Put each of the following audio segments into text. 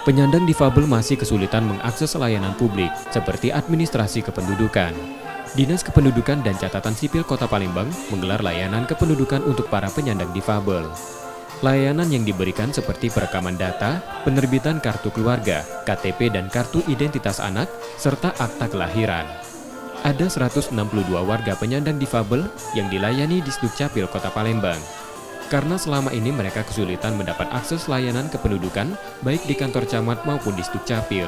Penyandang difabel masih kesulitan mengakses layanan publik seperti administrasi kependudukan. Dinas Kependudukan dan Catatan Sipil Kota Palembang menggelar layanan kependudukan untuk para penyandang difabel. Layanan yang diberikan seperti perekaman data, penerbitan kartu keluarga, KTP dan kartu identitas anak, serta akta kelahiran. Ada 162 warga penyandang difabel yang dilayani di Sdukcapil Kota Palembang. Karena selama ini mereka kesulitan mendapat akses layanan kependudukan baik di kantor camat maupun di Sdukcapil.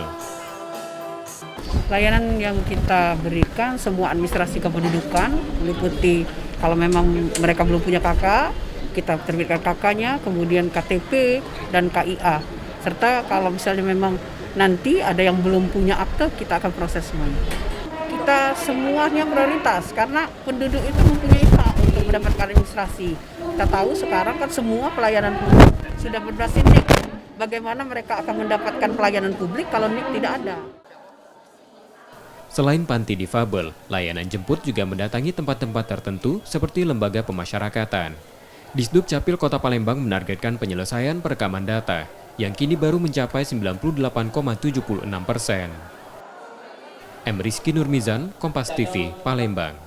Layanan yang kita berikan semua administrasi kependudukan meliputi kalau memang mereka belum punya KK, kita terbitkan KK-nya, kemudian KTP dan KIA. Serta kalau misalnya memang nanti ada yang belum punya akte, kita akan proses semuanya. Kita semuanya prioritas karena penduduk itu mempunyai hak untuk mendapatkan administrasi. Kita tahu sekarang kan semua pelayanan publik sudah berbasis NIK. Bagaimana mereka akan mendapatkan pelayanan publik kalau NIK tidak ada? Selain panti difabel, layanan jemput juga mendatangi tempat-tempat tertentu seperti lembaga pemasyarakatan. Di Sdukcapil Kota Palembang menargetkan penyelesaian perekaman data yang kini baru mencapai 98,76%. M. Rizky Nurmizan, Kompas TV, Palembang.